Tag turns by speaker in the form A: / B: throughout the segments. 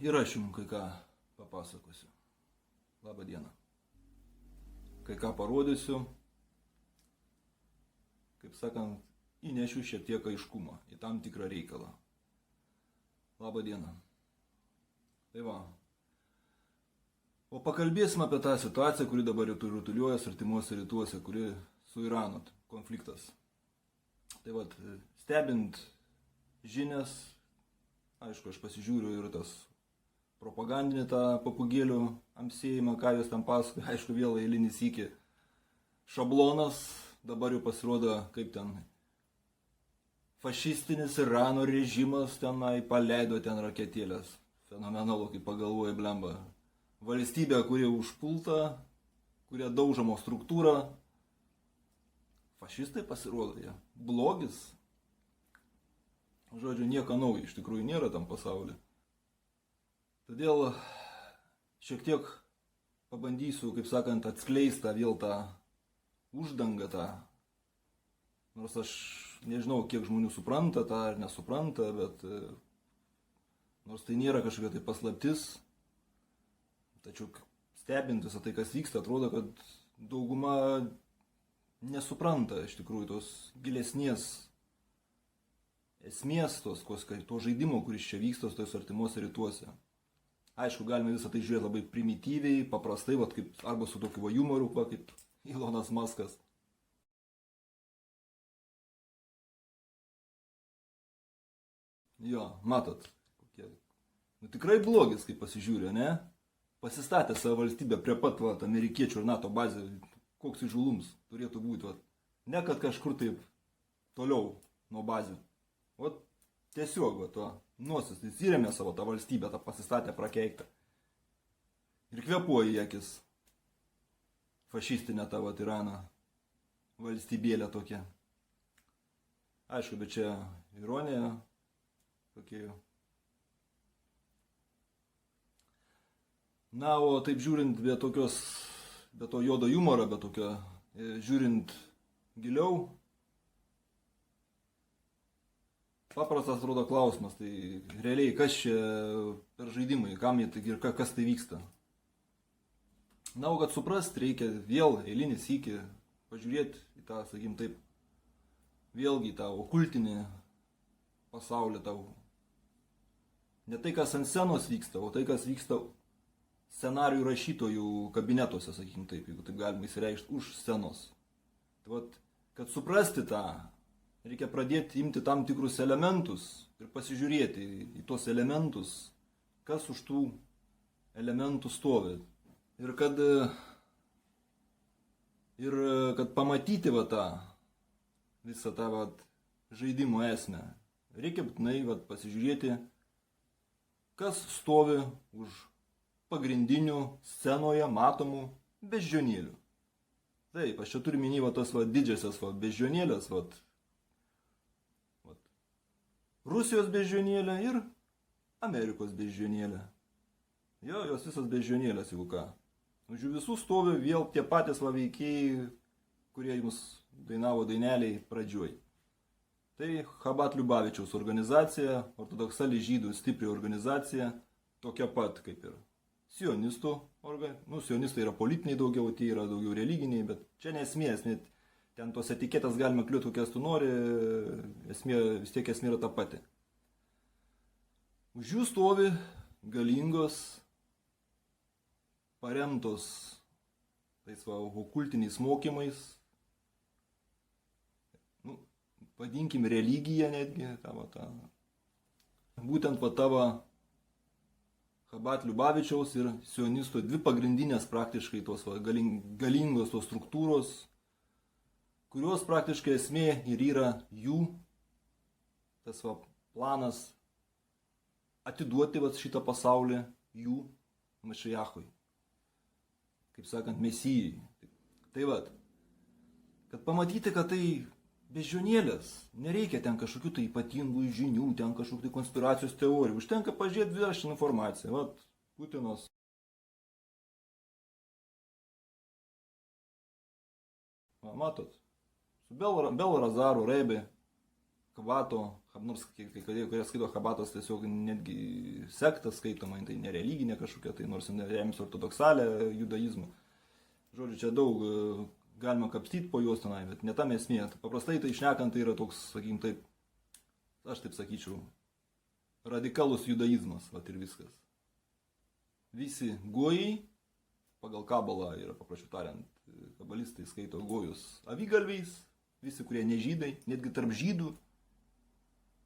A: Ir aš jums kai ką papasakosiu. Labą dieną. Kai ką parodysiu, kaip sakant, įnešiu šiek tiek aiškumą į tam tikrą reikalą. Labą dieną. Tai va. O pakalbėsim apie tą situaciją, kuri dabar rutuliuojas artimuose rytuose, kuri su Iranu konfliktas. Tai va, stebint žinias, aišku, aš pasižiūriu ir tas propagandinį tą papugėlių amsėjimą, ką jūs ten pasakoja, aišku, vėl eilinį sykį šablonas, dabar jau pasirodo, kaip ten fašistinis Irano režimas tenai paleido ten raketėlės. Fenomenalu, kaip pagalvoja blemba. Valstybė, kurie užpulta, kurie daužamo struktūrą. Fašistai pasirodo, jie. Blogis. Žodžiu, nieko naujo iš tikrųjų nėra tam pasaulyje. Todėl šiek tiek pabandysiu, kaip sakant, atskleisti vėl tą uždangą tą. Nors aš nežinau, kiek žmonių supranta tą ar nesupranta, bet nors tai nėra kažkokia tai paslaptis, tačiau stebint visą tai, kas vyksta, atrodo, kad dauguma nesupranta iš tikrųjų tos gilesnės esmės, to žaidimo, kuris čia vyksta tos artimuose rytuose. Aišku, galime visą tai žiūrėti labai primityviai, paprastai, kaip, arba su tokiu humoru, kaip Elonas Muskas. Jo, matot, kokie. Tikrai blogis, kaip pasižiūrė, ne? Pasistatė savo valstybę prie pat amerikiečių ir NATO bazę, koks įžulums turėtų būti. Ne kad kažkur taip toliau nuo bazių. Tiesiog, nosis, jis įrėmė savo tą valstybę, tą pasistatę prakeiktą. Ir kvėpuoja į akis. Fašistinę tą Iraną. Valstybėlę tokia. Aišku, bet čia ironija. Tokia. Na, o taip žiūrint, be to juodo humoro, be tokio, žiūrint giliau, paprastas atrodo klausimas, tai realiai kas čia per žaidimai, kam jie ir kas tai vyksta. Na, o kad suprast, reikia vėl eilinį sykį pažiūrėti į tą, sakykim taip, vėlgi į tą okultinį pasaulį tau. Ne tai, kas ant scenos vyksta, o tai, kas vyksta scenarijų rašytojų kabinetuose, sakykim taip, jeigu taip galima įsireikšti, už scenos. Tai kad suprasti tą, reikia pradėti imti tam tikrus elementus ir pasižiūrėti į tuos elementus, kas už tų elementų stovi. Ir kad pamatyti visą tą žaidimo esmę, reikia būtinai pasižiūrėti, kas stovi už pagrindinių scenoje matomų beždžionėlių. Taip, aš čia turiu minį tos didžiasias beždžionėlės, Rusijos beždžionėlė ir Amerikos beždžionėlė. Jo, jos visas beždžionėlės, jeigu ką. Už jų visų stovi vėl tie patys veikėjai, kurie jums dainavo daineliai pradžioj. Tai Chabad Liubavičiaus organizacija, ortodoksali žydų stipri organizacija, tokia pat kaip ir sionistų organizacija. Sionistai yra politiniai daugiau, tie yra daugiau religiniai, bet čia nesmės, net ten tos etiketės galima kliuoti, kokias tu nori, vis tiek esmė yra ta pati. Už jų stovi galingos, paremtos tais okultiniais mokymais, vadinkim religiją netgi, būtent tavo Chabad Liubavičiaus ir sionistų dvi pagrindinės praktiškai tos galingos tos struktūros, kurios praktiškai esmė ir yra jų tas planas atiduoti šitą pasaulį jų Mašiachui, kaip sakant, Mesijai. Tai kad pamatyti, kad tai beždžionėlės, nereikia ten kažkokių tai ypatingų žinių, ten kažkokių tai konspiracijos teorijų, užtenka pažiūrėti viešą informaciją. Putinas. Matot, su Belrazaru, Rebi, Kvato, nors kurie skaito Chabatas tiesiog netgi sektas skaitoma, tai nereliginė kažkokia, tai nors remiasi ortodoksalę judaizmą. Žodžiu, čia daug galima kapstyti po juos tenai, bet ne tam esmė. Paprastai tai šnekant tai yra toks, sakykim taip, aš taip sakyčiau, radikalus judaizmas, vat ir viskas. Visi gojai, pagal kabalą yra, paprašiau tariant, kabalistai skaito gojus avigalviais, visi, kurie ne žydai, netgi tarp žydų.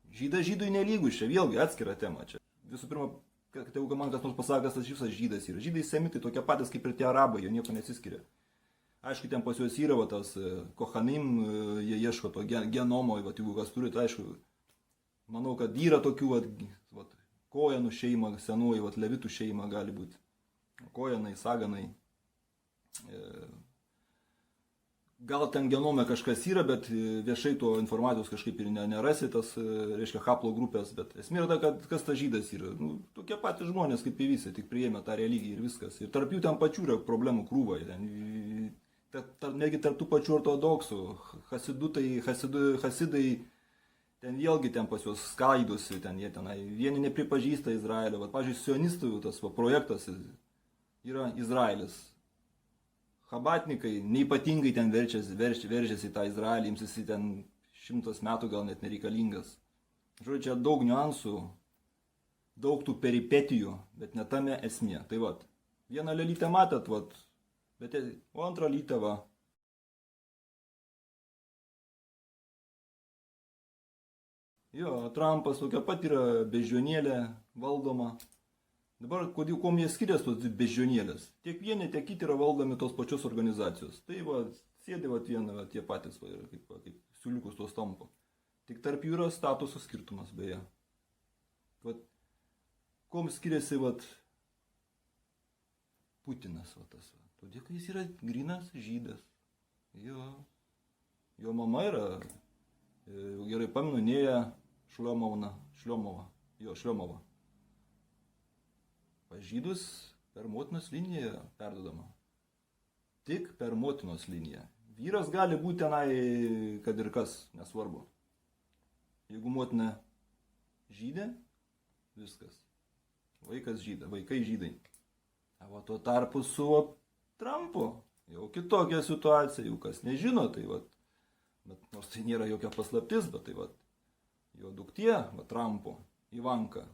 A: Žydas žydui nelygus, čia vėlgi atskira tema. Čia. Visų pirma, kad jeigu man kas nors pasakęs, tas visas žydas yra. Žydai semitai tokie patys kaip ir tie arabai, jie nieko nesiskiria. Aišku, ten pas juos yra va, tas kohanim, jie ieško to genomo, va, jeigu kas turi, tai aišku, manau, kad yra tokių va, kojanų šeima, senoji, va, levitų šeima gali būti. Kojanai, saganai. Gal ten genome kažkas yra, bet viešai to informacijos kažkaip ir nerasi, tas, reiškia, haplo grupės, bet esmė yra ta, kad kas tas žydas yra. Nu, tokie patys žmonės kaip ir visi, tik priėmė tą religiją ir viskas. Ir tarp jų ten pačių yra problemų krūva. Negi tarp tų pačių ortodoksų, hasidai, ten vėlgi ten pas juos skaidosi, ten jie tenai, vieni nepripažįsta Izraelio. Vat, pavyzdžiui, sionistų tas va, projektas yra Izraelis. Chabatnikai neipatingai ten veržiasi į tą Izraelį, jiems jis ten 100 metų gal net nereikalingas. Žodžiu, čia daug niuansų, daug tų peripetijų, bet ne tame esmė. Tai vat, vieną lelytę matėt, vat, bet o antrą lytę va. Jo, Trumpas tokia pat yra beždžionėlė valdoma. Dabar, kuom jie skiriasi tos beždžionėlės? Tiek vieni, tiek kiti yra valdomi tos pačios organizacijos. Tai va, sėdi va vieną, va, tie patys, va, kaip siuliukus tos tampo. Tik tarp jų yra statuso skirtumas, beje. Va, kuom skiriasi va, Putinas, va, tas, va. Todėl, kad jis yra grynas žydas. Jo mama yra, gerai pamenu, Nėja Šliomova. Žydus per motinos liniją perdodama. Tik per motinos liniją. Vyras gali būti tenai, kad ir kas, nesvarbu. Jeigu motina žydė, viskas. Vaikas žyda, vaikai žydai. O tuo tarpu su Trumpu jau kitokia situacija, jau kas nežino, tai va. Bet nors tai nėra jokia paslaptis, bet tai va. Jo duktė, va Trumpo, Ivanka.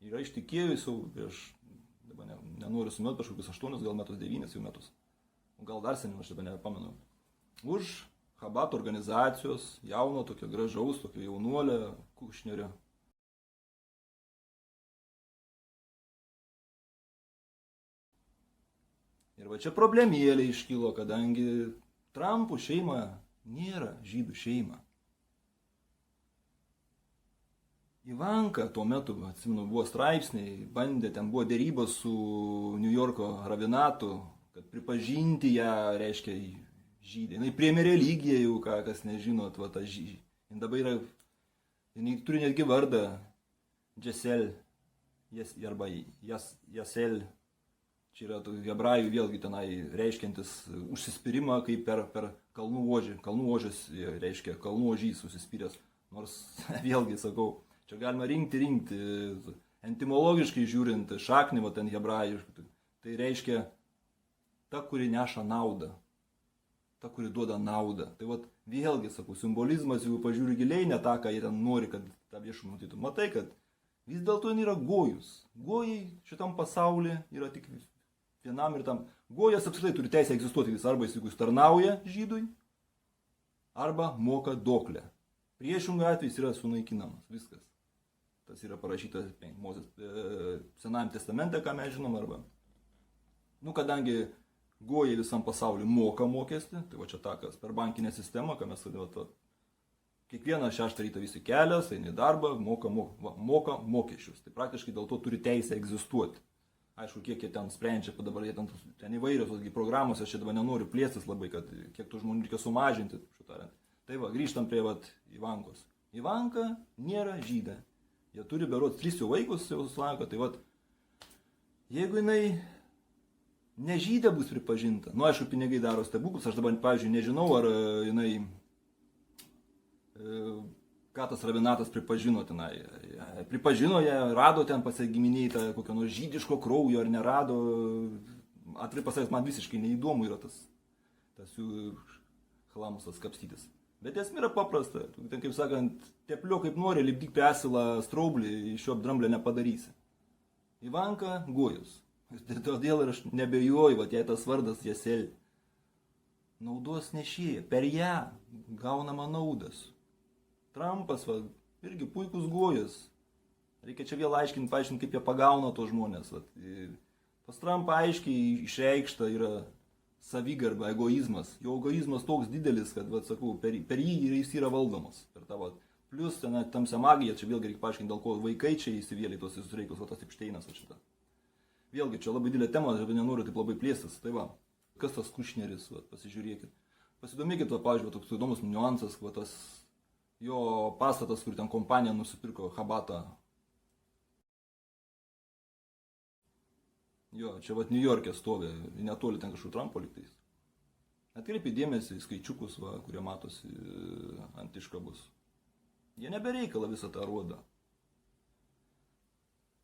A: Yra ištikėjusi prieš, dabar nenoriu sumet, kažkokius 8 gal metus, 9 jau metus, gal dar seniau, aš dabar nepamenu, už Chabato organizacijos, jauno, tokio gražaus, tokio jaunuolio, Kušnerio. Ir va čia problemėlė iškilo, kadangi Trumpų šeima nėra žydų šeima. Ivanka tuo metu, atsimenu, buvo straipsniai, bandė, ten buvo dėrybos su New Yorko rabinatu, kad pripažinti ją, reiškia, žydai. Jis priėmė religiją jau, kas nežinot, va tą žydį. Jis dabar yra, jis turi netgi vardą, Jesel, arba Jasel. Čia yra hebrajų vėlgi tenai reiškiantis užsispyrimą, kaip per kalnų ožį. Kalnų ožis reiškia kalnų ožys užsispyręs. Nors vėlgi sakau, čia galima rinkti, entimologiškai žiūrint, šaknį, va ten hebrajiškai. Tai reiškia ta, kuri neša naudą. Ta, kuri duoda naudą. Tai va vėlgi, sakau, simbolizmas, jeigu pažiūri giliai, ne tą, ką jie ten nori, kad tą viešumą matytų. Matai, kad vis dėlto yra gojus. Gojai šitam pasaulyje yra tik vienam ir tam. Gojas apskritai turi teisę egzistuoti vis, arba jis tarnauja žydui, arba moka doklę. Priešingų atvejais yra sunaikinamas. Viskas. Tas yra parašyta Mozės Senajame testamente, ką mes žinom, arba. Kadangi gojai visam pasauliu moka mokestį, tai va čia takas per bankinę sistemą, ką mes vadiname, kiekvieną 6 ryto visi kelias, eina į darbą, moka mokesčius. Tai praktiškai dėl to turi teisę egzistuoti. Aišku, kiek jie ten sprendžia, dabar jie ten įvairios programos, aš čia dabar nenoriu plėstis labai, kad kiek tų žmonių reikia sumažinti. Tai va, grįžtam prie Ivankos. Ivanka nėra žydė. Jie turi berods 3 vaikus jau sulanko, tai va, jeigu jinai ne žydė bus pripažinta. Nu, aišku, pinigai daro stebuklus, aš dabar, pavyzdžiui, nežinau, ar jinai, ką tas rabinatas pripažino tenai. Pripažino ją, rado ten pasigiminiai tą kokio nors žydiško kraujo, ar nerado. Atvirai pasakęs, man visiškai neįdomu yra tas jų chlamusas kapstytis. Bet esmė yra paprasta. Tu, ten, kaip sakant, teplio kaip nori, lipdyk prie asilą straublį, iš jo dramblę nepadarysi. Ivanka Gojus. Todėl ir aš nebejoju, va, jei tas vardas Jesel. Naudos nešėja, per ją gaunama naudas. Trumpas, va, irgi puikus Gojus. Reikia čia vėl paaiškinti, kaip jie pagauna tos žmonės. Va. Pas Trumpą aiškiai išreikšta yra savigarba, egoizmas. Jo egoizmas toks didelis, kad, va, sakau, per jį jis yra valdomas. Per tą, va. Plus ten tamsią magiją, čia vėlgi reikia paaiškinti, dėl ko vaikai čia įsivėlė tos visus reikalus, va, tas Epšteinas, va, šitą. Vėlgi, čia labai didelė tema, aš nenoriu taip labai plėstis. Tai va, kas tas Kušneris, va, pasižiūrėkit. Pasidomėkit, va, pavyzdžiui, toks įdomus niuansas, va, tas jo pastatas, kur ten kompanija nusipirko Chabatą. Jo, čia va, New York'e stovi, netoli ten kažkur Trumpo lygtais. Atkreipi dėmesį į skaičiukus, va, kurie matosi ant iškabos. Jie nebereikala visą tą rodą.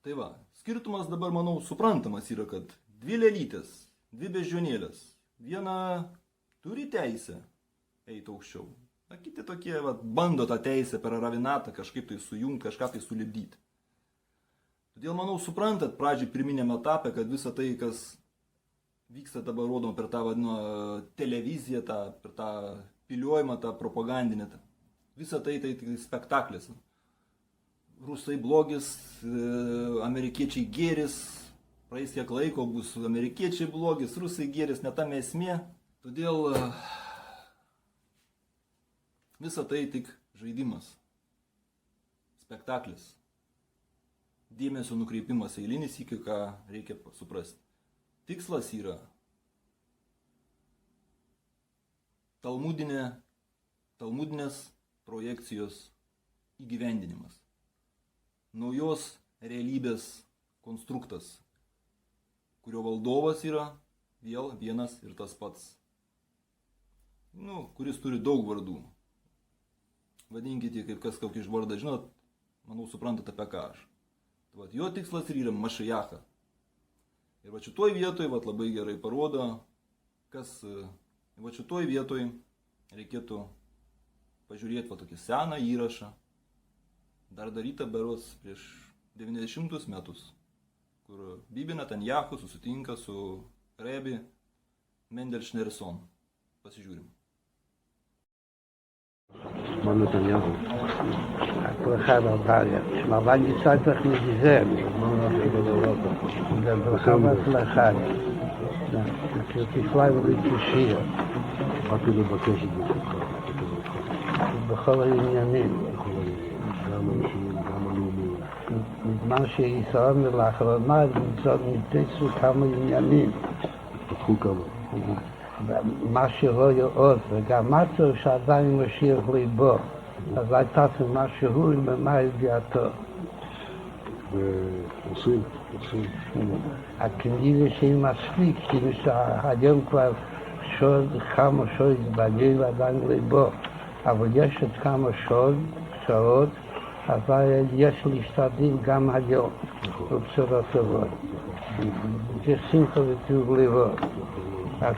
A: Tai va, skirtumas dabar, manau, suprantamas yra, kad dvi lėlytės, dvi beždžionėlės, viena turi teisę eiti aukščiau, o kiti tokie, va, bando tą teisę per ravinatą kažkaip tai sujungti, kažką tai sulipdyti. Todėl, manau, suprantat pradžiai pirminėme etape, kad visa tai, kas vyksta dabar rodoma per tą vadinamą televiziją, per tą piliojimą, tą propagandinę, visa tai spektaklis. Rusai blogis, amerikiečiai gėris, praeis kiek laiko bus amerikiečiai blogis, rusai gėris, ne tam esmė. Todėl visa tai tik žaidimas, spektaklis, dėmesio nukreipimas eilinis iki ką reikia suprasti. Tikslas yra talmudinės projekcijos įgyvendinimas. Naujos realybės konstruktas, kurio valdovas yra vėl vienas ir tas pats. Nu, kuris turi daug vardų. Vadinkite, kaip kas kokį iš vardą žinot, manau, suprantate apie ką aš. Vat, jo tikslas yra Mašiacha. Ir va šitoj vietoj vat, labai gerai parodo, kas va šitoj vietoj reikėtų pažiūrėti va tokį seną įrašą. Dar daryta berods prieš 90 metus, kur Bibi Netanyahu susitinka su Rebi Mendel Schneerson. Pasižiūrim.
B: מר נתניהו.
C: ברכה והברכה. שמע, אני קצת לך מגזר. ברכה והצלחה. תפלאי ולהתקשיר.
B: באתי לבקש את זה שלך.
C: בכל העניינים.
B: גם האישיים, גם הלאומיים.
C: בזמן שישראל לאחרונה נתפסו כמה עניינים.
B: פתחו כמה.
C: מה שרואה עוד, וגם מצב שעדיין משאיר ליבו. אז הייתה מה שהוא ומה ידיעתו.
B: ועושים.
C: הכנראה שהיא מספיק, כאילו שהיום כבר כמה שעות בגיל עדיין ליבו. אבל יש עוד כמה שעות, אבל יש להשתדל גם היום. ובשורות טובות. זה שמחה וטוב ליבו.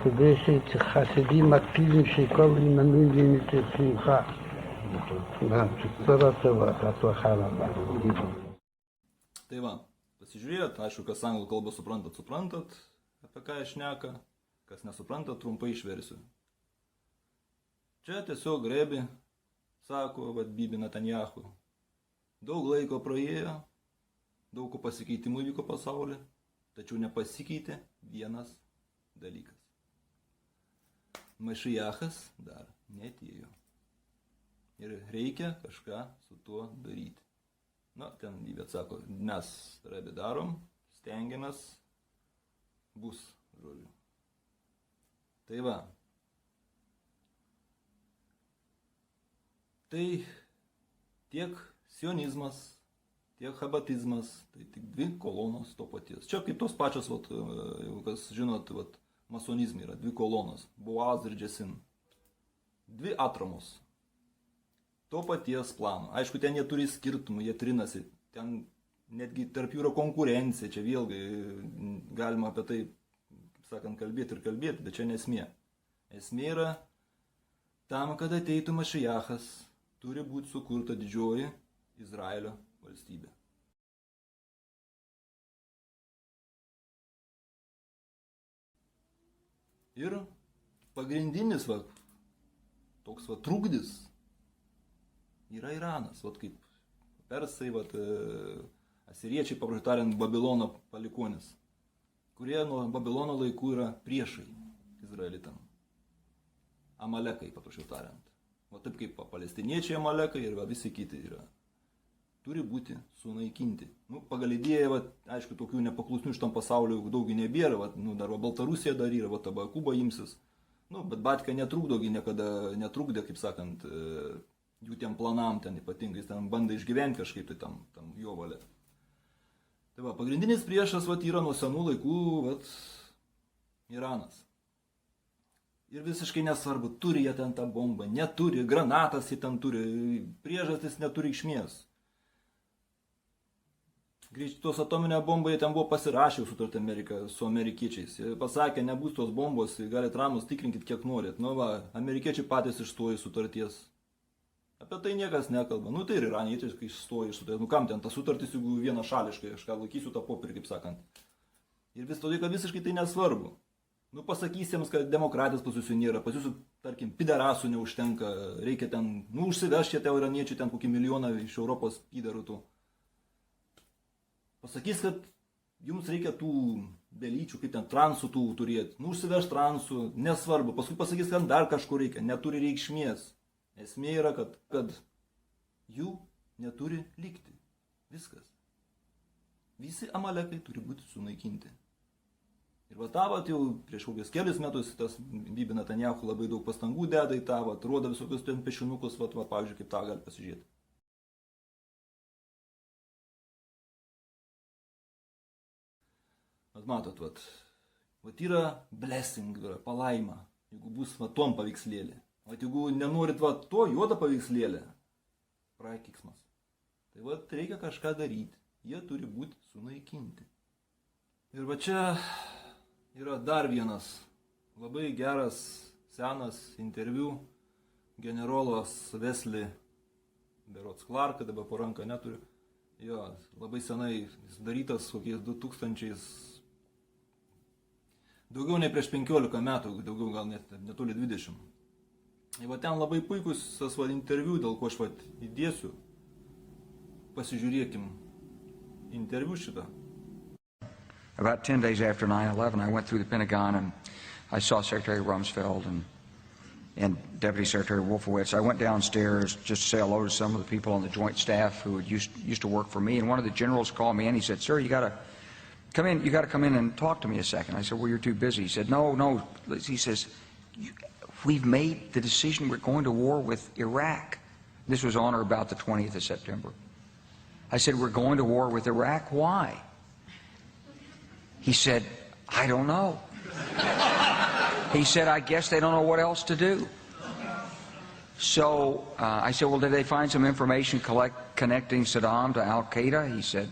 C: כדי שחסידים מקפידים שכל עניינים יהיו שמחה. בשורות טובות, הצלחה רבה.
A: Tai va, pasižiūrėjot, aišku, kas anglų kalbą suprantat, apie ką aš šneka, kas nesuprantat, trumpai išversiu. Čia tiesiog Rebi sako, vat Bibi Netanyahu, daug laiko praėjo, daug pasikeitimų vyko pasaulyje, tačiau nepasikeitė vienas dalykas. Mašiachas dar neatėjo. Ir reikia kažką su tuo daryti. Na, ten Bibi atsako, mes Rebi darom, stengiamės, bus, žodžiu. Tai va. Tai tiek sionizmas, tiek chabatizmas, tai tik dvi kolonos to paties. Čia kaip tos pačios, vat, kas žinot, vat, masonizme yra dvi kolonos, Boaz ir Džesin. Dvi atramos. To paties plano. Aišku, ten jie turi skirtumų, jie trinasi. Ten netgi tarp jų yra konkurencija, čia vėlgi galima apie tai, kaip sakant, kalbėti, bet čia nesmė. Esmė yra tam, kad ateitų Mašijachas, turi būti sukurta didžioji Izraelio valstybė. Ir pagrindinis toks trukdis yra Iranas, kaip persai, asiriečiai, paprastai tariant, Babilono palikuonis, kurie nuo Babilono laikų yra priešai izraelitam. Amalekai, paprastai tariant. Taip kaip palestiniečiai Amalekai ir visi kiti yra. Turi būti sunaikinti. Pagal idėją, aišku, tokių nepaklusnių šitam pasauliu daugiau nebėra, dar Baltarusija dar yra, tada Kuba imsis. Bet Batka netrukdogi niekada, netrukdė, kaip sakant, jų tiem planam ten ypatingai, ten bandė išgyventi kažkaip tai tam jo valia. Tai pagrindinis priešas yra nuo senų laikų Iranas. Ir visiškai nesvarbu, turi jie ten tą bombą, neturi, granatas jie ten turi, priežastis neturi reikšmės. Tos atominę bombą jie ten buvo pasirašę sutartį su amerikiečiais. Jie pasakė, nebus tos bombos, galit ramus tikrinkit kiek norit. Amerikiečiai patys išstojo iš sutarties. Apie tai niekas nekalba. Tai ir iraniečiai išstojo iš sutarties. Kam ten ta sutartis, jeigu vienašališkai, aš ką laikysiu tą popierį, kaip sakant. Ir vis todėl, kad visiškai tai nesvarbu. Pasakysiems, kad demokratijos pas jūsų nėra, pas jūsų, tarkim, piderasų neužtenka, reikia ten, užsivežti tie iraniečiai ten kokį milijoną iš Europos piderų tų. Pasakys, kad jums reikia tų belyčių, kaip ten transų tų turėti. Užsiveš transų, nesvarbu. Paskui pasakys, kad dar kažko reikia, neturi reikšmės. Esmė yra, kad jų neturi likti. Viskas. Visi Amalekai turi būti sunaikinti. Ir jau prieš kokius kelius metus tas Bibi Netanyahu labai daug pastangų deda į tą, rodo visokius ten pešinukus, pavyzdžiui, kaip tą gali pasižiūrėti. Matot, yra blessing, yra palaima, jeigu bus tom paveikslėlė. Jeigu nenorit to juodą paveikslėlę, prakeiksmas. Tai reikia kažką daryti, jie turi būti sunaikinti. Ir čia yra dar vienas labai geras, senas interviu generolas Wesley, berods Clark, dabar po ranką neturiu. Jo, labai senai darytas kokiais 2000, daugiau nei prieš 15 metų, daugiau gal netoli 20. Ir ten labai puikus tas interviu, dėl ko aš įdėsiu. Pasižiūrėkim interviu šitą.
D: About 10 days after 9/11, I went through the Pentagon and I saw Secretary Rumsfeld and Deputy Secretary Wolfowitz. I went downstairs just to say hello to some of the people on the Joint Staff who used to work for me. And one of the generals called me and he said, "Sir, you got to come in and talk to me a second." I said, "Well, you're too busy." He said, No. He says, "We've made the decision. We're going to war with Iraq." This was on or about the 20th of September. I said, "We're going to war with Iraq. Why?" He said, "I don't know." He said, "I guess they don't know what else to do." So I said, "Well, did they find some information connecting Saddam to Al-Qaeda?" He said,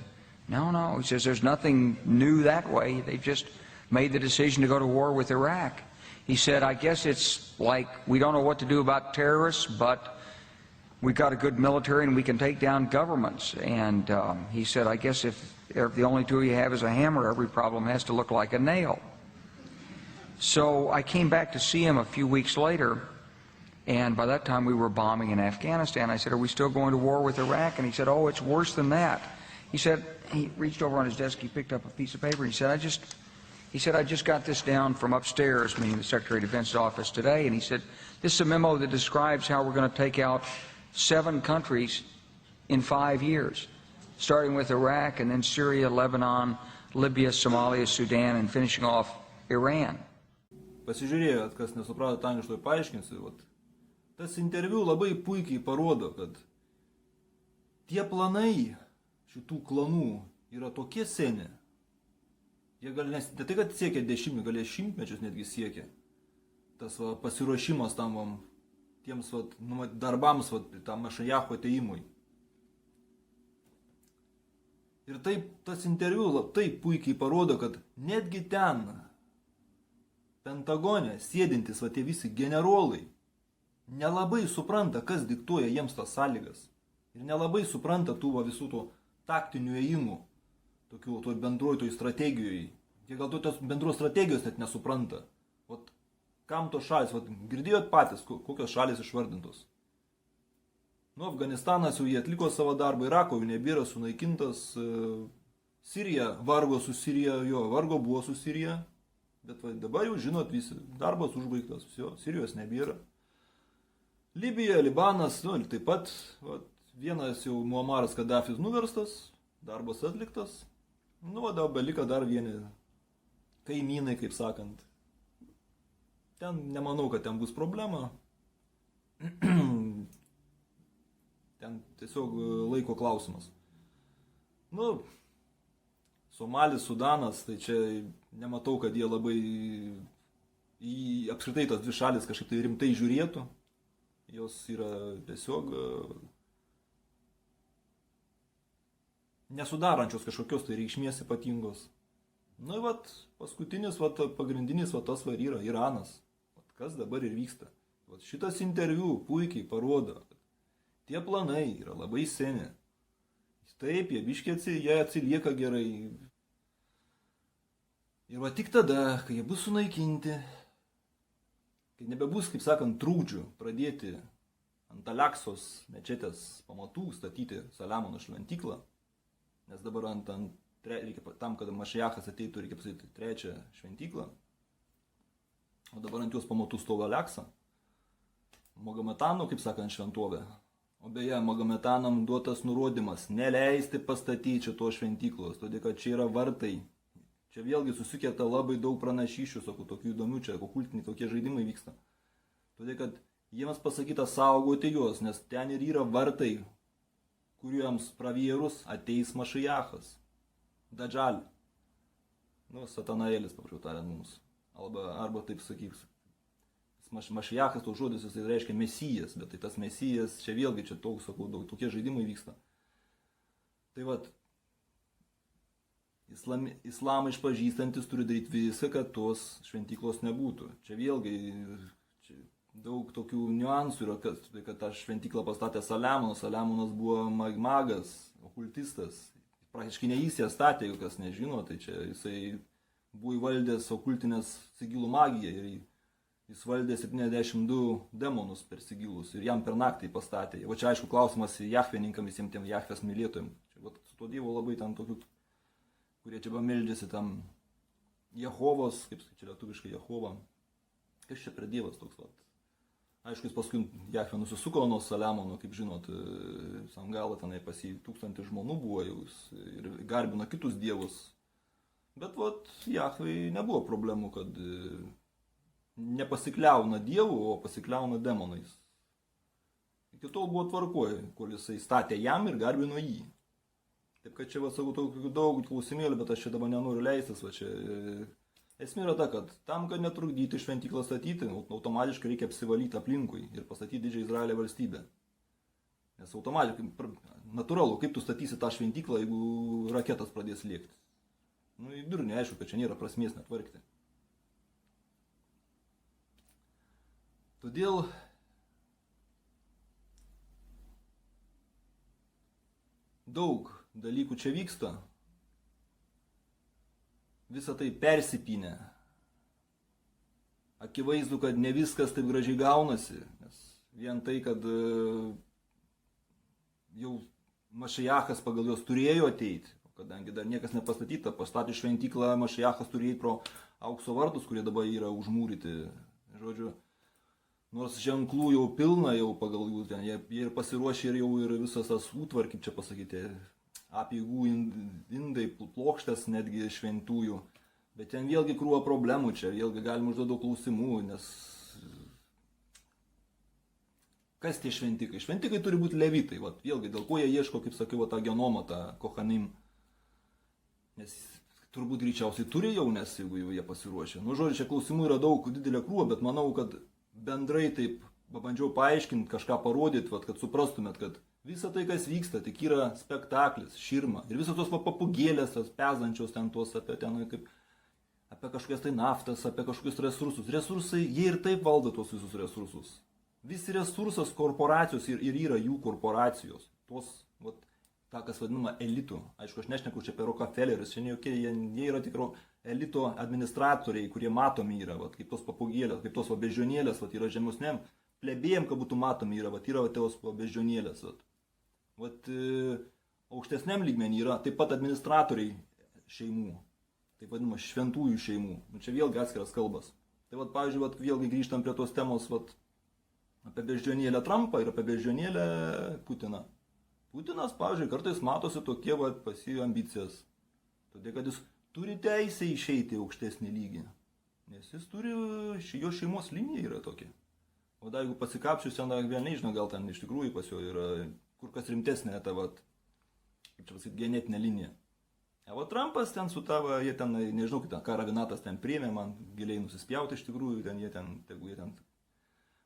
D: No. He says, "There's nothing new that way. They just made the decision to go to war with Iraq." He said, "I guess it's like we don't know what to do about terrorists, but we've got a good military and we can take down governments." And he said, "I guess if the only tool you have is a hammer, every problem has to look like a nail." So I came back to see him a few weeks later, and by that time we were bombing in Afghanistan. I said, "Are we still going to war with Iraq?" And he said, "Oh, it's worse than that." He said, he reached over on his desk, he picked up a piece of paper, he said, I just got this down from upstairs, meaning the Secretary of Defense's office today, and he said, "This is a memo that describes how we're going to take out 7 countries in 5 years, starting with Iraq and then Syria, Lebanon, Libya, Somalia, Sudan, and finishing off Iran."
A: Pasižiūrėjot, kas nesuprato angliškai, paaiškinsiu. Tas interviu labai puikiai parodo, kad tie planai šitų klanų yra tokie seni. Jie gal ne tai, kad siekia dešimtmečius, gal šimtmečius netgi siekia. Tas pasiruošimas tam tiems darbams, tam Mašiacho ateimui. Ir taip tas interviu taip puikiai parodo, kad netgi ten, Pentagone, sėdintys tie visi generolai, nelabai supranta, kas diktuoja jiems tas sąlygas. Ir nelabai supranta tų visų to taktinių ėjimų, tokių to bendruoju strategijoje. Jie gal tos bendros strategijos net nesupranta. Kam to šalis, girdėjot patys, kokios šalis išvardintos. Afganistanas jau jie atliko savo darbą, Irako jau nebėra, sunaikintas, Sirija vargo su Sirija, vargo buvo su Sirija, bet dabar jau žinot visi, darbas užbaigtas, Sirijos nebėra. Libija, Libanas, taip pat, vienas jau Muamaras Kadafis nuverstas, darbas atliktas, dabar liko dar vieni kaimynai, kaip sakant. Ten nemanau, kad ten bus problema. Ten tiesiog laiko klausimas. Somalis, Sudanas, tai čia nematau, kad jie labai apskritai tos dvi šalis kažkaip tai rimtai žiūrėtų. Jos yra tiesiog nesudarančios kažkokios tai reikšmės ypatingos. Paskutinis, pagrindinis tas yra Iranas. Kas dabar ir vyksta. Šitas interviu puikiai parodo, kad tie planai yra labai seni. Taip, jie atsilieka gerai. Ir tik tada, kai jie bus sunaikinti, kai nebebus, kaip sakant, trūkdžių pradėti ant Aleksos mečetės pamatų statyti Saliamono šventyklą, nes dabar tam, kad Mašiachas ateitų, reikia pasakyti trečią šventyklą, o dabar ant jos pamatų stovi Aleksa, Magometano, kaip sakant, šventovė. O beje, Magometanam duotas nurodymas neleisti pastatyti šitos šventyklos, todėl kad čia yra vartai. Čia vėlgi susikėta labai daug pranašyšių, tokių įdomių, čia okultiniai tokie žaidimai vyksta. Todėl kad jiems pasakyta saugoti juos, nes ten ir yra vartai, kuriems pravėrus ateis Mašiachas. Dadžal. Satanaėlis, paprašiau tariant mums. Arba taip sakyks. Mašiachas, toks žodis, jis reiškia mesijas, bet tai tas mesijas, čia vėlgi čia tokie žaidimai vyksta. Tai islamą išpažįstantis turi daryti viską, kad tos šventyklos nebūtų. Čia vėlgi daug tokių niuansų yra, kad tą šventyklą pastatė Saliamonas. Saliamonas buvo magas, okultistas. Praktiškai ne jis ją statė, jeigu kas nežino, tai čia jisai buvo įvaldęs okultinės sigilų magiją ir jis valdė 72 demonus per sigilus ir jam per naktį pastatė. O čia aišku klausimas Jahveninkam, visiems tiem Jahvės mylėtojim. Su to dievo labai ten tokių, kurie čia meldžiasi tam Jehovos, kaip čia lietuviškai Jehova. Kas čia per dievas toks? Aišku, jis paskui Jahvė nusisuko nuo Saliamono, kaip žinot, sam galą tenai pas jį 1000 žmonų buvo ir garbino kitus dievus. Bet Jahvei nebuvo problemų, kad nepasikliauna dievu, o pasikliauna demonais. Iki tol buvo tvarkoje, kol jisai statė jam ir garbino jį. Taip kad čia, sakau, daug klausimėlių, bet aš čia dabar nenoriu leistis. Esmė yra ta, kad tam, kad netrukdyti šventyklą statyti, automatiškai reikia apsivalyti aplinkui ir pastatyti didžiąją Izraelio valstybę. Nes automatiškai, natūralu, kaip tu statysi tą šventyklą, jeigu raketas pradės lėkti. Į durnių, aišku, kad čia nėra prasmės netvarkti. Todėl daug dalykų čia vyksta, visa tai persipynė. Akivaizdu, kad ne viskas taip gražiai gaunasi, nes vien tai, kad jau Mašiachas pagal juos turėjo ateiti, kadangi dar niekas nepastatyta, pastatė šventyklą, Mašiachas turėjo eiti pro aukso vartus, kurie dabar yra užmūryti. Žodžiu, nors ženklų jau pilna, jau pagal jų ten, jie ir pasiruošė ir jau ir visas tas útvar, kaip čia pasakyti, apeigų indai, plokštės netgi šventųjų. Bet ten vėlgi krūva problemų, čia vėlgi galima užduoti daug klausimų, nes Kas tie šventikai? Šventikai turi būti levitai, vat, vėlgi, dėl ko jie ieško, kaip sakiau, tą genomą, tą kohanim. Nes turbūt greičiausiai turi jau, nes jeigu jau jie pasiruošė. Nu, žodžiu, čia klausimų yra daug, didelė krūva, bet manau, kad bendrai taip pabandžiau paaiškinti, kažką parodyti, vat, kad suprastumėt, kad visa tai, kas vyksta, tik yra spektaklis, širma. Ir visos tos papugėlės, tos pezančios ten tos apie ten, kaip, apie kažkokias tai naftas, apie kažkokius resursus. Resursai, jie ir taip valdo tos visus resursus. Visi resursas korporacijos ir yra jų korporacijos. Tos, vat, tą, kas vadinama elitu. Aišku, aš nešneku čia apie Rockefellerius, čia jokie, jie yra tikro elito administratoriai, kurie matomi yra, vat, kaip tos papugėlės, kaip tos beždžionėlės, vat, yra žemesniam plebėjim, kad būtų matomi yra, vat, yra tos beždžionėlės. Vat, aukštesniam lygmenį yra taip pat administratoriai šeimų, taip vadinama šventųjų šeimų. Nu, čia vėlgi atskiras kalbas. Tai vat, pavyzdžiui, vat, vėlgi grįžtam prie tos temos vat, apie beždžionėlę Trumpą ir apie beždžionėlę Putiną. Putinas, pavyzdžiui, kartais matosi tokie vat, pas jį ambicijas. Todėl, kad jis turi teisę išeiti į aukštesnį lygį. Nes jis turi, jo šeimos linija yra tokia. O dar jeigu pasikapčius ten, vėl nežinau, gal ten iš tikrųjų pas jo yra kur kas rimtesnė ta, vat, kaip čia pasakyti, genetinė linija. O Trumpas ten su tavo, jie ten, nežinau, ką Ravinatas ten priėmė, man giliai nusispjauti iš tikrųjų, ten jie ten, tegu jie ten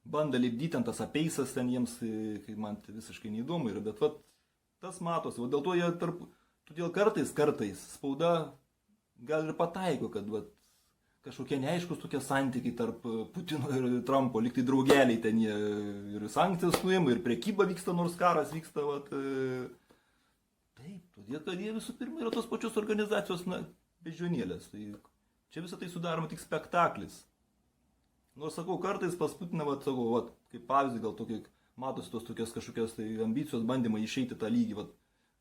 A: banda lipdyti, ten tas apeisas ten jiems, kai man visiškai neįdomu yra, bet vat, tas matosi, o dėl to jie todėl kartais spauda gal ir pataiko, kad vat, kažkokie neaiškus tokie santykiai tarp Putino ir Trumpo, lyg tai draugeliai ten jie ir sankcijas nuima, ir prekyba vyksta, nors karas vyksta, vat, taip, todėl, kad jie visų pirma yra tos pačios organizacijos beždžionėlės, tai čia visą tai sudaroma tik spektaklis. Nors sakau, kartais pas Putiną, vat, sakau, vat, kaip pavyzdį, gal tokie, matosi tos tokias kažkokias tai ambicijos bandymai išeiti tą lygį, vat,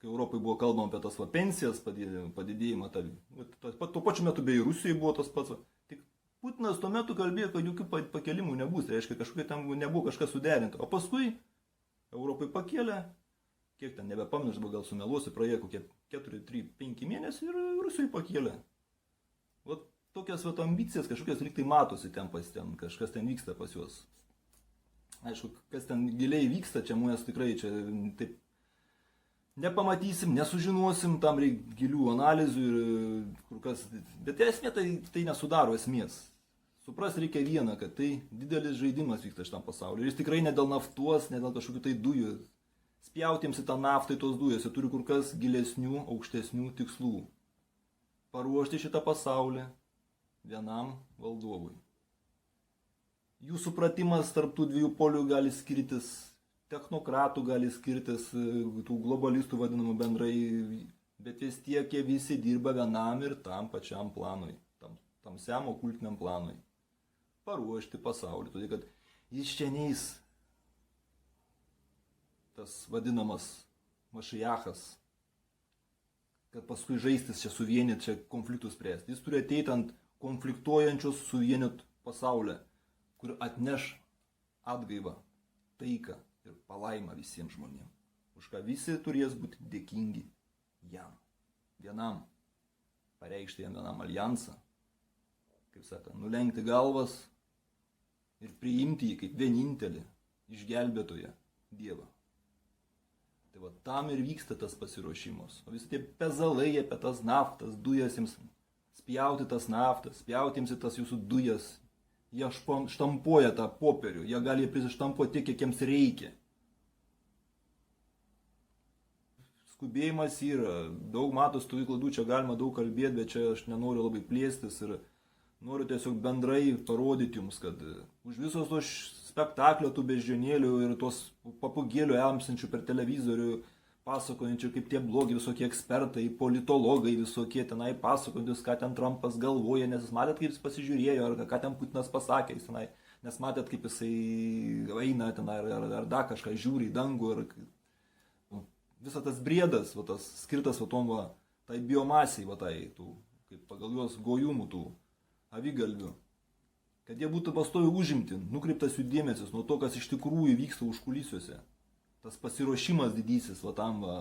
A: kai Europai buvo kalbama apie tas pensijas padidėjimą, tuo pačiu metu bei Rusijoje buvo tas pats. Tik Putinas tuo metu kalbėjo, kad jokių pakelimų nebus, tai reiškia, kažkokia ten nebuvo kažkas suderinta. O paskui Europai pakėlė, kiek ten nebepamenu, gal sumeluosiu, praėjo kokie 4, 3, 5 mėnesiai ir Rusijoje pakėlė. Vat tokias vat, ambicijas kažkokias lyg tai matosi ten pas ten, kažkas ten vyksta pas juos. Aišku, kas ten giliai vyksta, čia mūsų tikrai čia taip nepamatysim, nesužinosim, tam reikia gilių analizių ir kur kas, bet esmė tai nesudaro esmės. Supras reikia vieną, kad tai didelis žaidimas vyksta šitam pasauliu. Ir jis tikrai ne dėl naftos, ne dėl kažkokių tai dujų. Spjautiems į tą naftą, į tos dujos, jie turi kur kas gilesnių, aukštesnių tikslų. Paruošti šitą pasaulį vienam valdovui. Jų supratimas tarp tų dviejų polių gali skirtis, technokratų gali skirtis, tų globalistų vadinamų bendrai, bet vis tiek jie visi dirba vienam ir tam pačiam planui, tam siam okultiniam planui. Paruošti pasaulį, todėl kad jis čia neis tas vadinamas Mašiachas, kad paskui žaistis čia suvienyti, čia konfliktus spręsti. Jis turi ateiti ant konfliktuojančios suvienyti pasaulį, kur atneš atgaivą, taiką ir palaimą visiems žmonėms. Už ką visi turės būti dėkingi jam, vienam, pareikšti jam vienam alijansą, kaip saka, nulenkti galvas ir priimti jį kaip vienintelį išgelbėtoją Dievą. Tai va tam ir vyksta tas pasiruošimas. O visi tie pezalai apie tas naftas, dujas jiems, spjauti tas naftas, spjauti jiems į tas jūsų dujas, jie štampuoja tą popierių, jie gali prisištampuoti tiek, kiek jiems reikia. Skubėjimas yra, daug matos tų įkladų, čia galima daug kalbėti, bet čia aš nenoriu labai plėstis ir noriu tiesiog bendrai parodyti jums, kad už visos tos spektaklio tų beždžionėlių ir tos papugėlių amsinčių per televizorių, pasakojančių kaip tie blogi visokie ekspertai, politologai visokie tenai pasakojantis, ką ten Trumpas galvoja, nes jūs matėt, kaip jis pasižiūrėjo, ar ką ten Putinas pasakė, tenai, nes matėt, kaip jisai eina tenai, ar dar kažką žiūri į dangų, ir visas tas briedas, va, tas skirtas va, tom, va, tai biomasiai, va, tai, tų, kaip pagal juos gojumų tų avigalvių, kad jie būtų pastovi užimti, nukreiptas jų dėmesis nuo to, kas iš tikrųjų vyksta užkulisiuose. Tas pasiruošimas didysis, va tam va,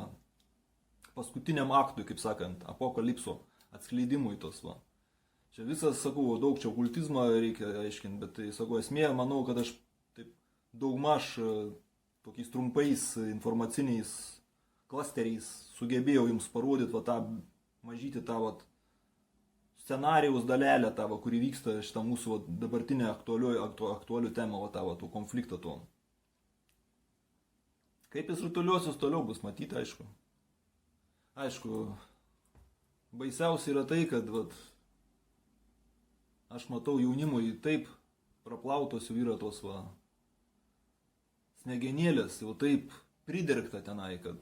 A: paskutiniam aktui, kaip sakant, apokalipso atskleidimui tos va. Čia visas, sakau, daug čia okultizmą reikia aiškinti, bet tai, sakau, esmė, manau, kad aš taip daugmaž tokiais trumpais informaciniais klasteriais sugebėjau jums parodyti va, tą mažytį tą va, scenarijaus dalelę, tą, va, kuri vyksta šitą mūsų va, dabartinę aktualių temą, va, tą va, tų konfliktą to. Kaip jis rutuliuosius toliau bus matyti, aišku. Aišku, baisiausia yra tai, kad vat, aš matau jaunimui taip praplautos jau yra tos va, smegenėlės, jau taip pridirbta tenai, kad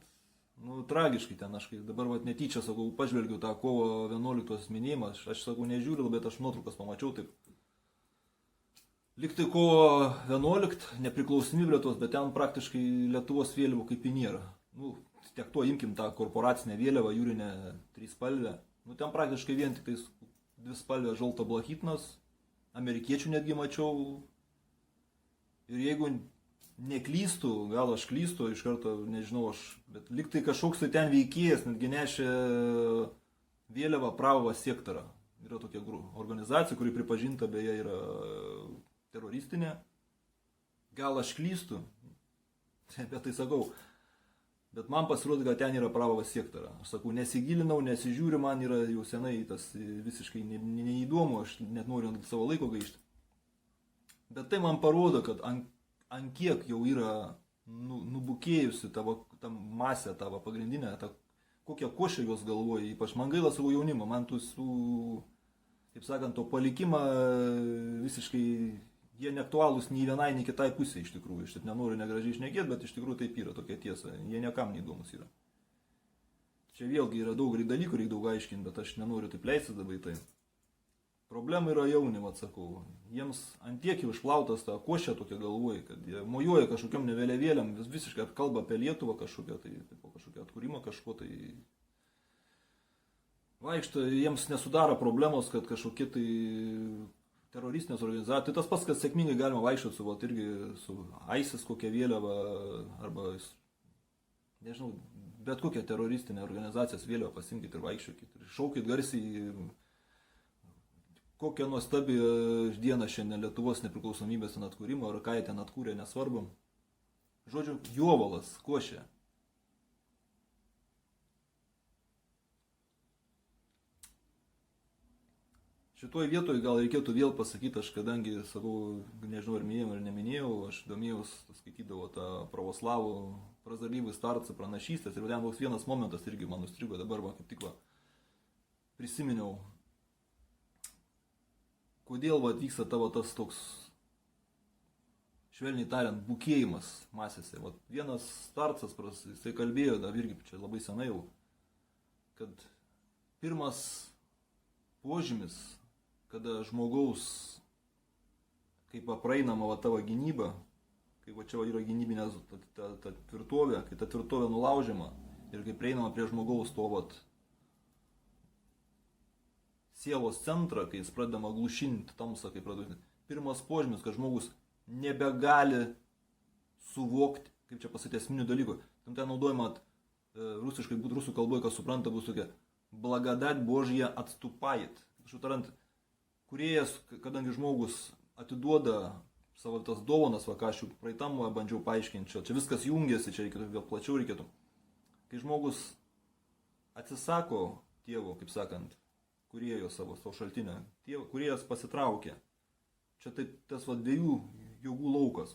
A: nu, tragiškai ten, aš dabar vat, netyčia, sakau, pažvelgiu tą kovo 11 minėjimą, aš sakau, nežiūriu, bet aš nuotraukas pamačiau taip. Liktai kovo 11, nepriklausomybė Lietuvos, bet ten praktiškai Lietuvos vėliavų kaip ir nėra. Nu, tiek to imkim tą korporacinę vėliavą, jūrinę trispalvę. Nu, ten praktiškai vien tik tais dvispalvė žolto blakitnas, amerikiečių netgi mačiau. Ir jeigu neklystu, gal aš klystu, iš karto nežinau aš, bet liktai kažkoks tai ten veikėjas, netgi nešė vėliavą Pravą sektorą. Yra tokia organizacija, kuri pripažinta beje yra teroristinė. Gal aš klystu, bet tai sakau. Bet man pasirodė, kad ten yra Pravą sektorą. Aš sakau, nesigilinau, nesižiūriu, man yra jau senai tas visiškai neįdomu, aš net noriu ant savo laiko gaišti. Bet tai man parodo, kad ant kiek jau yra nubukėjusi tavo ta masė, tavo pagrindinė, kokią košę jos galvoja, ypač man gaila savo jaunimą, man tų, kaip sakant, to palikimą visiškai, jie neaktualūs nei vienai, nei kitai pusė iš tikrųjų. Aš taip nenoriu negražiai šnekėti, bet iš tikrųjų taip yra tokia tiesa. Jie niekam neįdomus yra. Čia vėlgi yra daug dalykų, reikia daug aiškinti, bet aš nenoriu taip leisti dabar į tai. Problema yra jaunimo, atsakau. Jiems antiek jau išplautas tą košę tokia galvoja, kad jie mojuoja kažkokiam nevėliavėliam, visiškai kalba apie Lietuvą kažkokią, tai kažkokią atkūrimą kažko, tai vaikšto, jiems nesudaro problemos, kad kažkokie tai teroristinės organizacijos, tai tas pats, kad sėkmingai galima vaikščioti su, vat, irgi su ISIS kokią vėliavą, arba, nežinau, bet kokią teroristinę organizacijos vėliavą pasimkit ir vaikščiokit. Ir šaukit garsiai, kokią nuostabią dieną šiandien Lietuvos nepriklausomybės ten atkūrimo, ar ką jie ten atkūrė, nesvarbu. Žodžiu, jovalas, košė. Šitoj vietoj gal reikėtų vėl pasakyti, aš kadangi, sakau, nežinau ar minėjau ar neminėjau, aš domėjaus, skaitydavau tą pravoslavų prazalyvų starcą pranašystės ir ten toks vienas momentas irgi man užstrigo, dabar man kaip tik prisiminiau, kodėl vyksta tavo tas toks, švelniai tariant, bukėjimas masėse. Vienas starcas, jisai kalbėjo, dar irgi čia labai senai jau, kad pirmas požymis, kada žmogaus, kaip praeinama tavo gynyba, kai čia yra gynybinė ta tvirtovė, kai ta tvirtovė nulaužiama ir kai prieinama prie žmogaus to sielos centrą, kai jis pradedama glušinti tamsą, kaip pradedama. Pirmas požymis, kad žmogus nebegali suvokti, kaip čia pasakyti, esminių dalykų. Ten naudojama rusiškai, rusų kalboje, kas supranta, bus tokia blagodat Božja atstupait. Šutarant, Kūrėjas, kadangi žmogus atiduoda savo tas dovanas, ką aš jau praeitam bandžiau paaiškinti, čia viskas jungiasi, čia reikėtų vėl plačiau reikėtų. Kai žmogus atsisako tėvo, kaip sakant, kūrėjo savo šaltinę, kūrėjas pasitraukia. Čia taip tas dviejų jėgų laukas,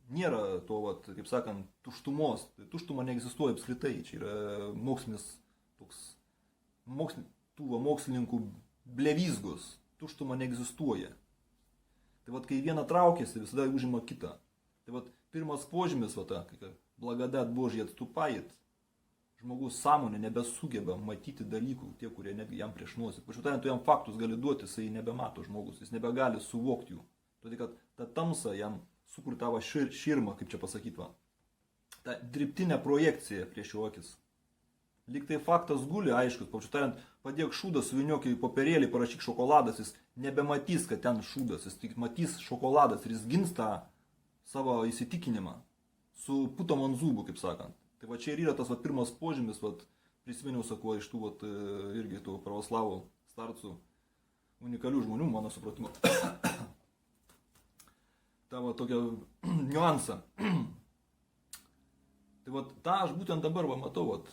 A: nėra to, kaip sakant, tuštumos. Tuštuma neegzistuoja apskritai, čia yra mokslinis toks, tų mokslininkų blevizgos. Tuštuma neegzistuoja. Tai kai viena traukiasi, visada užima kitą. Tai pirmas požymis, blagodat Božja atstupait, žmogus sąmonė nebesugeba matyti dalykų, tie, kurie netgi jam prieš nosį. Pažiūrėjant, tu jam faktus gali duoti, jisai nebemato žmogus, jis nebegali suvokti jų. Todėl, kad ta tamsa jam sukurtavo širmą, kaip čia pasakyti, ta dirbtinė projekcija prieš jo akis. Lyg tai faktas guli, aiškus, pačiutariant, padėk šūdą, suviniok į popierėlį, parašyk šokoladas, jis nebematys, kad ten šūdas, jis tik matys šokoladas ir jis gins tą savo įsitikinimą su putom ant zūbų, kaip sakant. Tai čia ir yra tas pirmas požymis, prisiminiau, sakau, iš tų irgi tų pravoslavų starcų unikalių žmonių, mano supratimu. Tavo tokia niuansą. Tai vat tą aš būtent dabar va matau, vat,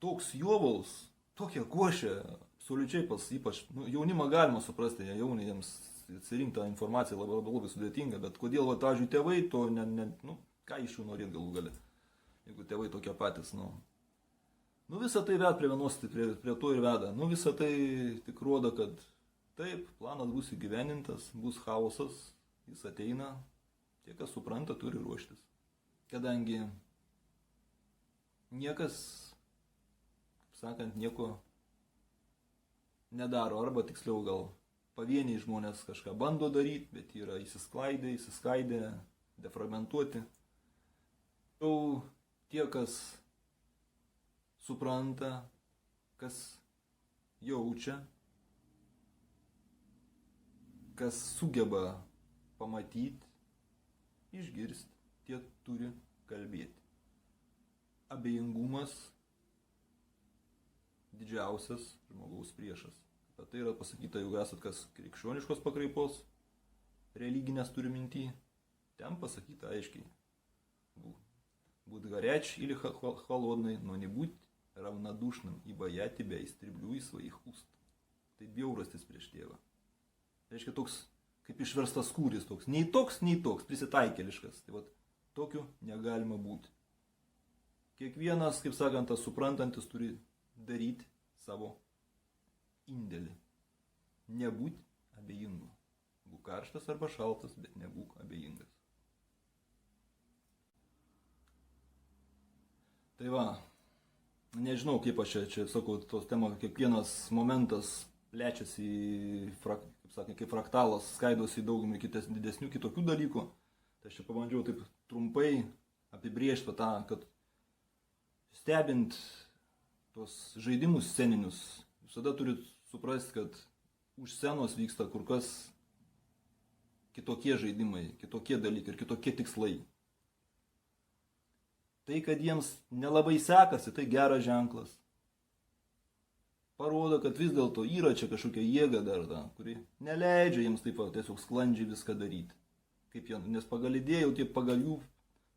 A: toks jovaus, tokia košė, absoliučiai pas ypač, nu, jaunimą galima suprasti, jie jauni, jiems atsirinkti tą informaciją labai sudėtinga, bet kodėl, va, pavyzdžiui, tėvai to, nu, ką iš jų norėt galų gale, jeigu tėvai tokie patys, nu visą tai ved prie vienos, prie to ir veda, nu visą tai tik rodo, kad taip, planas bus įgyvenintas, bus chaosas, jis ateina, tie, kas supranta, turi ruoštis, kadangi niekas, kaip sakant, nieko nedaro, arba tiksliau gal pavieniai žmonės kažką bando daryti, bet yra įsiskaidę, defragmentuoti. Jau tie, kas supranta, kas jaučia, kas sugeba pamatyti, išgirsti, tie turi kalbėti. Abejingumas didžiausias žmogaus priešas. Apie tai yra pasakyta, jeigu esat kas krikščioniškos pakraipos, religinės turi minty, ten pasakyta aiškiai. Будь горяч или холодный, но не будь равнодушным, ибо я тебя истреблю из своих уст. Tai bjaurastis prieš Dievą. Reiškia toks, kaip išverstas kūris, toks, nei toks, prisitaikėliškas. Tai vat, tokiu negalima būti. Kiekvienas, kaip sakant, tas suprantantis turi daryti savo indėlį. Nebūt abejingu. Būk karštas arba šaltas, bet nebūk abejingas. Tai va, nežinau, kaip aš čia sakau, tos temos, kiekvienas momentas plečiasi, kaip fraktalas, skaidosi į daugumą didesnių kitokių dalykų. Tai aš čia pabandžiau taip trumpai apibrėžti tą, kad stebint tos žaidimus sceninius, visada turit suprasti, kad už scenos vyksta kur kas kitokie žaidimai, kitokie dalykai ir kitokie tikslai. Tai, kad jiems nelabai sekasi, tai geras ženklas. Parodo, kad vis dėlto yra čia kažkokia jėga dar, kuri neleidžia jiems taip tiesiog sklandžiai viską daryti. Kaip jie, nes pagal idėjų, tie pagal jų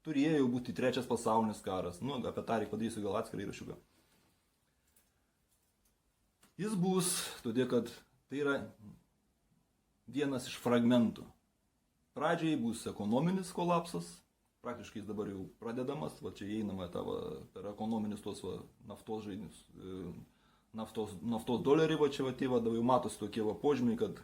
A: turėjo būti trečias pasaulinis karas. Nu, apie tą reikia padarysiu gal atskirai įrašiuką. Jis bus, todėl kad tai yra vienas iš fragmentų. Pradžiai bus ekonominis kolapsas, praktiškai jis dabar jau pradedamas, va čia įeinama per ekonominius tos naftos žaidimus, naftos dolerį, va čia jau matosi tokie požymiai, kad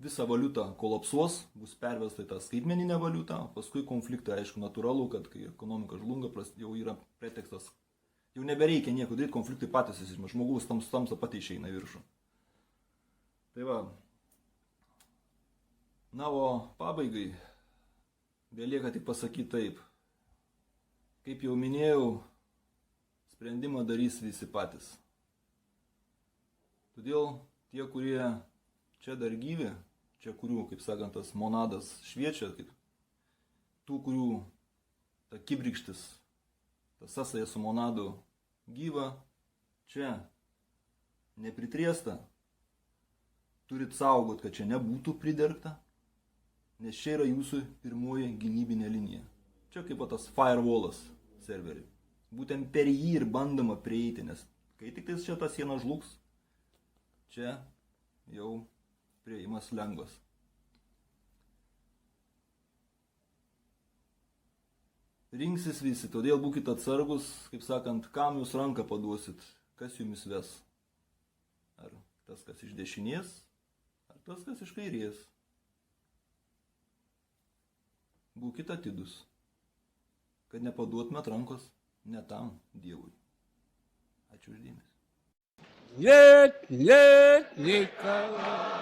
A: visa valiuta kolapsuos, bus pervesta į tą skaitmeninę valiutą, paskui konfliktai, aišku, natūralu, kad kai ekonomika žlunga, jau yra pretekstas, jau nebereikia nieko daryti, konfliktai patys įsižymė, žmogus tamsa pati išeina į viršų. Tai va, na, o pabaigai belieka tik pasakyti taip, kaip jau minėjau, sprendimą darys visi patys. Todėl tie, kurie čia dar gyvi, čia kurių, kaip sakant, tas monadas šviečia, kaip tų, kurių ta kibirkštis, ta sąsaja su monadu gyva, čia nepritriesta, turit saugot, kad čia nebūtų pridergta, nes čia yra jūsų pirmoji gynybinė linija. Čia kaip tas firewallas serverį. Būtent per jį ir bandoma prieiti, nes kai tik tais čia ta siena žlugs, čia jau prieimas lengvas. Rinksis visi, todėl būkite atsargus, kaip sakant, kam jūs ranką paduosit, kas jumis ves. Ar tas, kas iš dešinės, ar tas, kas iš kairės. Būkite atidus, kad nepaduotumėt rankos ne tam Dievui. Ačiū už dėmesį.
C: Нет, Николая.